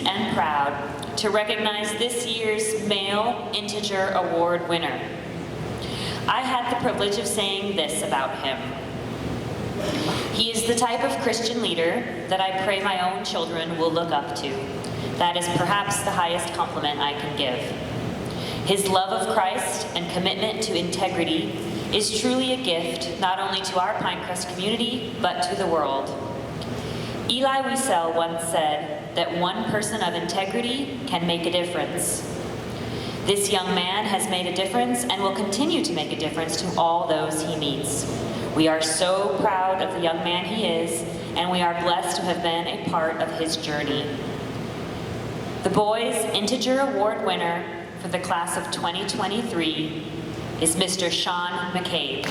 and proud to recognize this year's Male Integer Award winner. I had the privilege of saying this about him. He is the type of Christian leader that I pray my own children will look up to. That is perhaps the highest compliment I can give. His love of Christ and commitment to integrity is truly a gift not only to our Pinecrest community, but to the world. Eli Wiesel once said that one person of integrity can make a difference. This young man has made a difference and will continue to make a difference to all those he meets. We are so proud of the young man he is, and we are blessed to have been a part of his journey. The Boys Integer Award winner for the class of 2023 is Mr. Sean McCabe.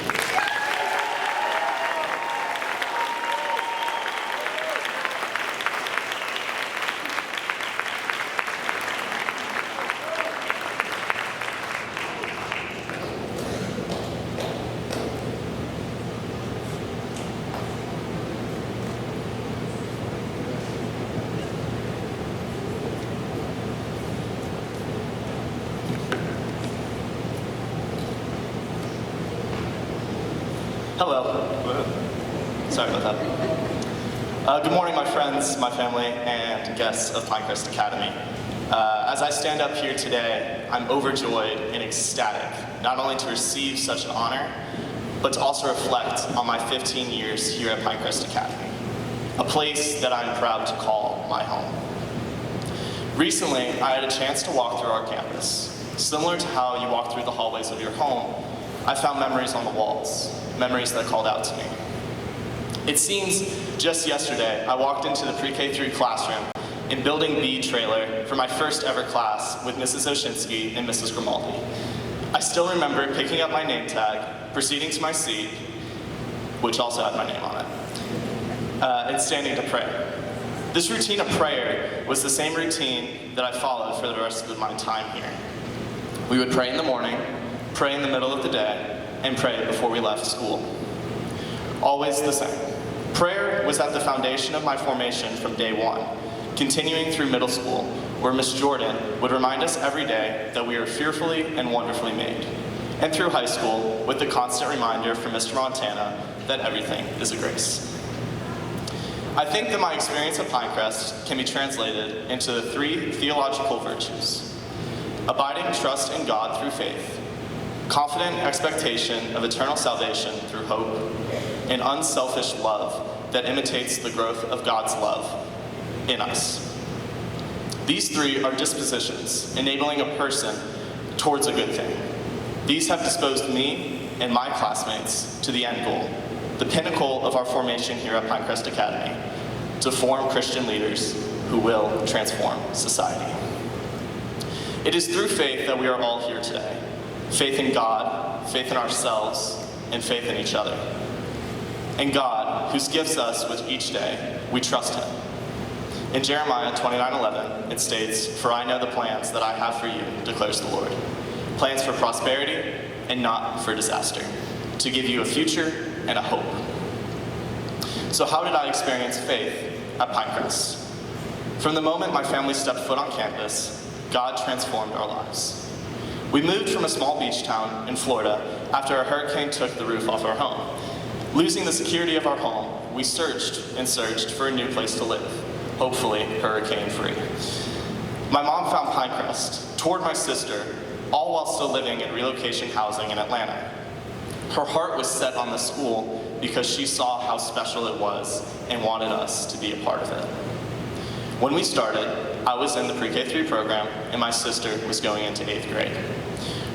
Hello. Sorry about that. Good morning, my friends, my family, and guests of Pinecrest Academy. As I stand up here today, I'm overjoyed and ecstatic, not only to receive such an honor, but to also reflect on my 15 years here at Pinecrest Academy, a place that I'm proud to call my home. Recently, I had a chance to walk through our campus. Similar to how you walk through the hallways of your home, I found memories on the walls, memories that called out to me. It seems just yesterday, I walked into the pre-K through classroom in Building B trailer for my first ever class with Mrs. Oshinsky and Mrs. Grimaldi. I still remember picking up my name tag, proceeding to my seat, which also had my name on it, and standing to pray. This routine of prayer was the same routine that I followed for the rest of my time here. We would pray in the morning, pray in the middle of the day, and pray before we left school. Always the same. Prayer was at the foundation of my formation from day one, continuing through middle school, where Miss Jordan would remind us every day that we are fearfully and wonderfully made, and through high school with the constant reminder from Mr. Montana that everything is a grace. I think that my experience at Pinecrest can be translated into the 3 theological virtues: abiding trust in God through faith, confident expectation of eternal salvation through hope, and unselfish love that imitates the growth of God's love in us. These 3 are dispositions enabling a person towards a good thing. These have disposed me and my classmates to the end goal, the pinnacle of our formation here at Pinecrest Academy, to form Christian leaders who will transform society. It is through faith that we are all here today. Faith in God, faith in ourselves, and faith in each other. And God, who gives us with each day, we trust him. In Jeremiah 29:11, it states, "For I know the plans that I have for you, declares the Lord. Plans for prosperity and not for disaster, to give you a future and a hope." So how did I experience faith at Pinecrest? From the moment my family stepped foot on campus, God transformed our lives. We moved from a small beach town in Florida after a hurricane took the roof off our home. Losing the security of our home, we searched and searched for a new place to live, hopefully hurricane-free. My mom found Pinecrest, toured my sister, all while still living in relocation housing in Atlanta. Her heart was set on the school because she saw how special it was and wanted us to be a part of it. When we started, I was in the pre-K 3 program and my sister was going into 8th grade.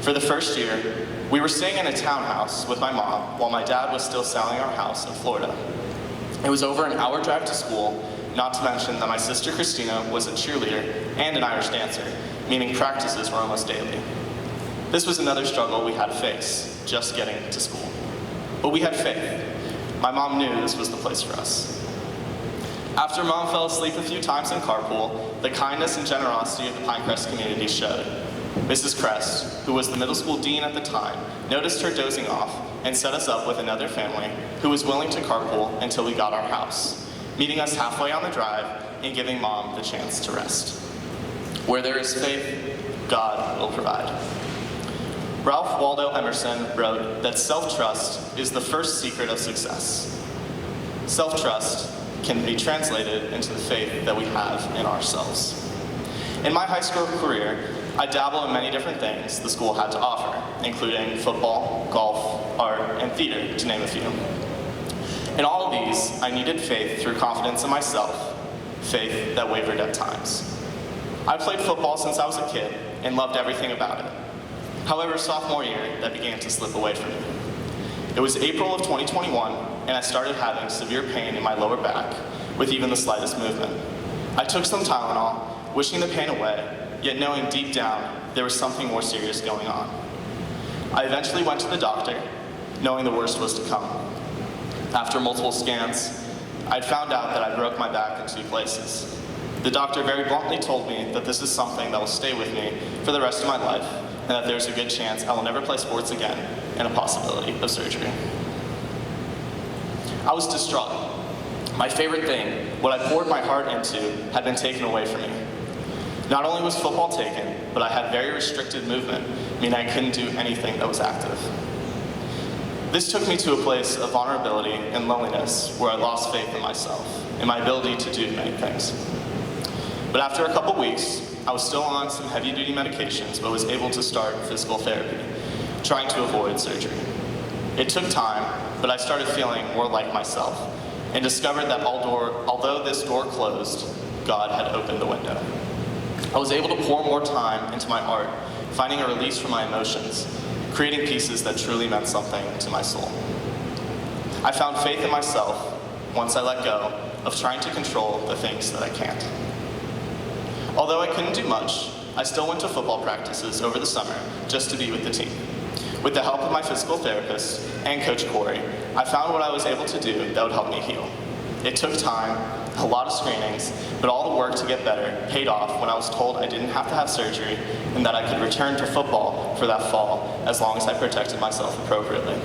For the first year, we were staying in a townhouse with my mom while my dad was still selling our house in Florida. It was over an hour drive to school, not to mention that my sister Christina was a cheerleader and an Irish dancer, meaning practices were almost daily. This was another struggle we had to face, just getting to school. But we had faith. My mom knew this was the place for us. After Mom fell asleep a few times in carpool, the kindness and generosity of the Pinecrest community showed. Mrs. Crest, who was the middle school dean at the time, noticed her dozing off and set us up with another family who was willing to carpool until we got our house, meeting us halfway on the drive and giving Mom the chance to rest. Where there is faith, God will provide. Ralph Waldo Emerson wrote that self-trust is the first secret of success. Self-trust can be translated into the faith that we have in ourselves. In my high school career, I dabble in many different things the school had to offer, including football, golf, art, and theater, to name a few. In all of these, I needed faith through confidence in myself, faith that wavered at times. I played football since I was a kid and loved everything about it. However, sophomore year, that began to slip away from me. It was April of 2021, and I started having severe pain in my lower back with even the slightest movement. I took some Tylenol, wishing the pain away, yet knowing deep down there was something more serious going on. I eventually went to the doctor, knowing the worst was to come. After multiple scans, I'd found out that I broke my back in 2 places. The doctor very bluntly told me that this is something that will stay with me for the rest of my life, and that there's a good chance I will never play sports again, and a possibility of surgery. I was distraught. My favorite thing, what I poured my heart into, had been taken away from me. Not only was football taken, but I had very restricted movement, meaning I couldn't do anything that was active. This took me to a place of vulnerability and loneliness where I lost faith in myself and my ability to do many things. But after a couple weeks, I was still on some heavy-duty medications, but was able to start physical therapy, trying to avoid surgery. It took time, but I started feeling more like myself and discovered that although this door closed, God had opened the window. I was able to pour more time into my art, finding a release from my emotions, creating pieces that truly meant something to my soul. I found faith in myself once I let go of trying to control the things that I can't. Although I couldn't do much, I still went to football practices over the summer just to be with the team. With the help of my physical therapist and Coach Corey, I found what I was able to do that would help me heal. It took time, a lot of screenings, but all the work to get better paid off when I was told I didn't have to have surgery and that I could return to football for that fall as long as I protected myself appropriately.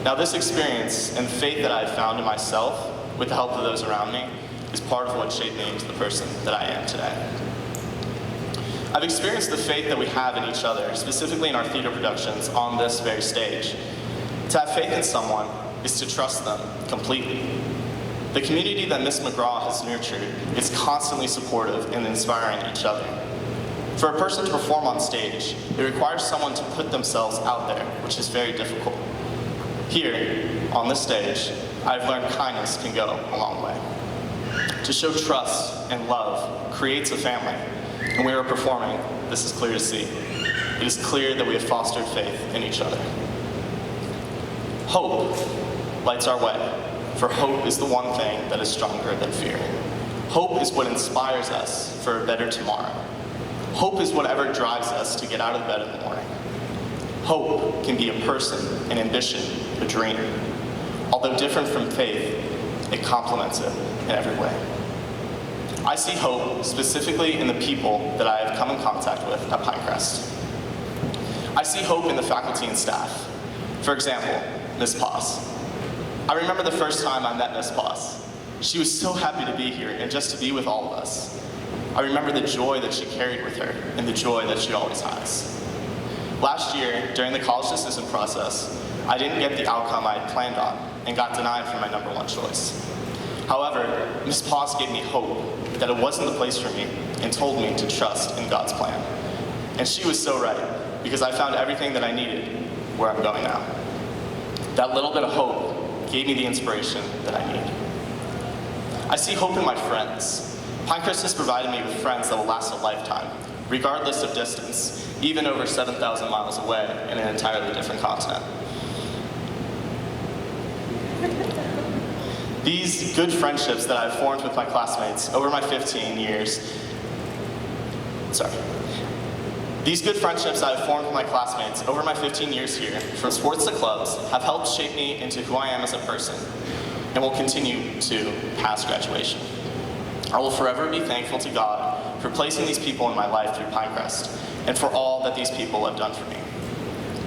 Now this experience and the faith that I have found in myself with the help of those around me is part of what shaped me into the person that I am today. I've experienced the faith that we have in each other, specifically in our theater productions on this very stage. To have faith in someone is to trust them completely. The community that Ms. McGraw has nurtured is constantly supportive and inspiring each other. For a person to perform on stage, it requires someone to put themselves out there, which is very difficult. Here, on this stage, I've learned kindness can go a long way. To show trust and love creates a family, and we are performing, this is clear to see. It is clear that we have fostered faith in each other. Hope lights our way, for hope is the one thing that is stronger than fear. Hope is what inspires us for a better tomorrow. Hope is whatever drives us to get out of bed in the morning. Hope can be a person, an ambition, a dream. Although different from faith, it complements it in every way. I see hope specifically in the people that I have come in contact with at Pinecrest. I see hope in the faculty and staff. For example, Ms. Poss. I remember the first time I met Ms. Poss. She was so happy to be here and just to be with all of us. I remember the joy that she carried with her and the joy that she always has. Last year, during the college decision process, I didn't get the outcome I had planned on and got denied for my #1 choice. However, Ms. Poss gave me hope that it wasn't the place for me and told me to trust in God's plan. And she was so right, because I found everything that I needed where I'm going now. That little bit of hope gave me the inspiration that I need. I see hope in my friends. Pinecrest has provided me with friends that will last a lifetime, regardless of distance, even over 7,000 miles away in an entirely different continent. These good friendships that I've formed with my classmates over my 15 years, These good friendships I've formed with my classmates over my 15 years here, from sports to clubs, have helped shape me into who I am as a person, and will continue to past graduation. I will forever be thankful to God for placing these people in my life through Pinecrest, and for all that these people have done for me.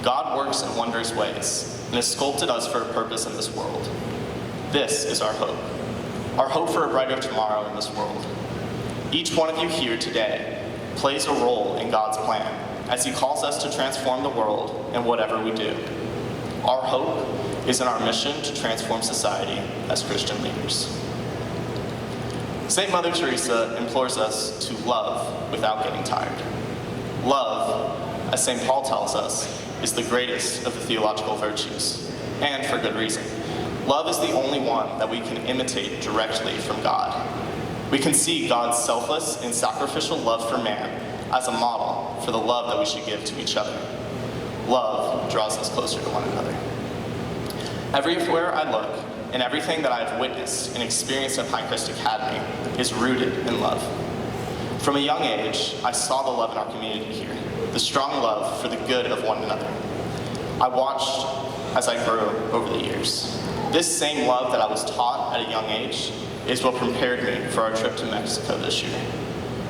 God works in wondrous ways, and has sculpted us for a purpose in this world. This is our hope for a brighter tomorrow in this world. Each one of you here today plays a role in God's plan as he calls us to transform the world in whatever we do. Our hope is in our mission to transform society as Christian leaders. St. Mother Teresa implores us to love without getting tired. Love, as St. Paul tells us, is the greatest of the theological virtues, and for good reason. Love is the only one that we can imitate directly from God. We can see God's selfless and sacrificial love for man as a model for the love that we should give to each other. Love draws us closer to one another. Everywhere I look, and everything that I've witnessed and experienced at Pinecrest Academy is rooted in love. From a young age, I saw the love in our community here, the strong love for the good of one another. I watched as I grew over the years. This same love that I was taught at a young age is what prepared me for our trip to Mexico this year.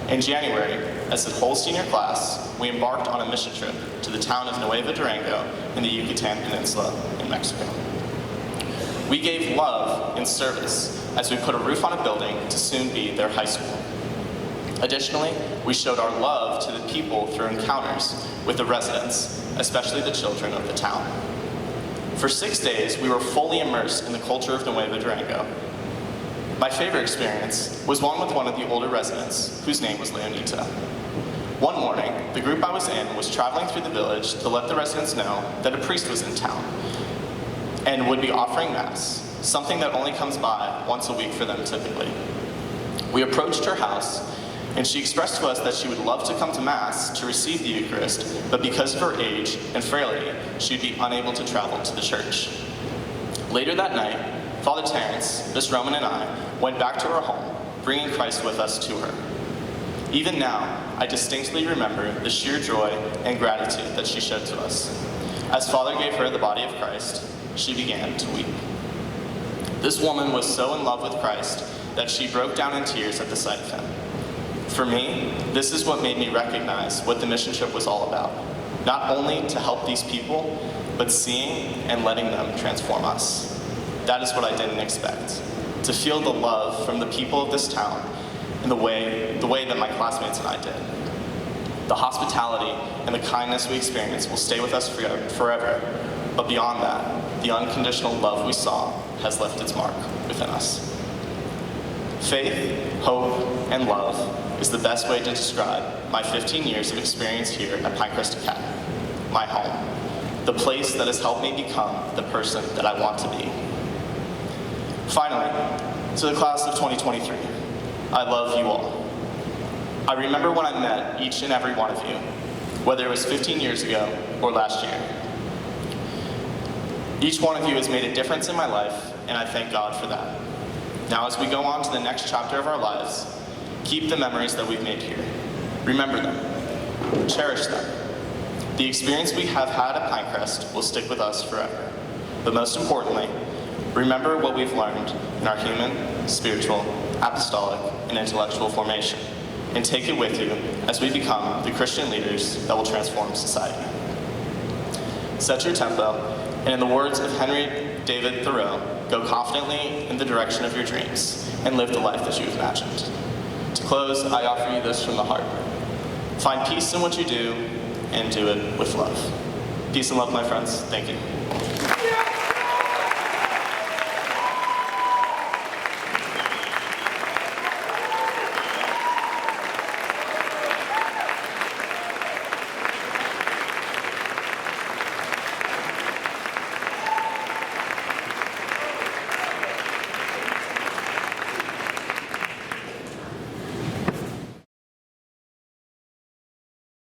In January, as the whole senior class, we embarked on a mission trip to the town of Nuevo Durango in the Yucatan Peninsula in Mexico. We gave love in service as we put a roof on a building to soon be their high school. Additionally, we showed our love to the people through encounters with the residents, especially the children of the town. For 6 days, we were fully immersed in the culture of Nuevo Durango. My favorite experience was one with one of the older residents, whose name was Leonita. One morning, the group I was in was traveling through the village to let the residents know that a priest was in town and would be offering Mass, something that only comes by once a week for them typically. We approached her house, and she expressed to us that she would love to come to Mass to receive the Eucharist, but because of her age and frailty, she'd be unable to travel to the church. Later that night, Father Terrence, Miss Roman, and I went back to her home, bringing Christ with us to her. Even now, I distinctly remember the sheer joy and gratitude that she showed to us. As Father gave her the body of Christ, she began to weep. This woman was so in love with Christ that she broke down in tears at the sight of him. For me, this is what made me recognize what the mission trip was all about. Not only to help these people, but seeing and letting them transform us. That is what I didn't expect. To feel the love from the people of this town in the way that my classmates and I did. The hospitality and the kindness we experienced will stay with us forever. But beyond that, the unconditional love we saw has left its mark within us. Faith, hope, and love is the best way to describe my 15 years of experience here at Pinecrest Academy, my home, the place that has helped me become the person that I want to be. Finally, to the class of 2023, I love you all. I remember when I met each and every one of you, whether it was 15 years ago or last year. Each one of you has made a difference in my life, and I thank God for that. Now, as we go on to the next chapter of our lives, keep the memories that we've made here. Remember them. Cherish them. The experience we have had at Pinecrest will stick with us forever. But most importantly, remember what we've learned in our human, spiritual, apostolic, and intellectual formation, and take it with you as we become the Christian leaders that will transform society. Set your tempo, and in the words of Henry David Thoreau, go confidently in the direction of your dreams and live the life that you've imagined. To close, I offer you this from the heart. Find peace in what you do and do it with love. Peace and love, my friends. Thank you.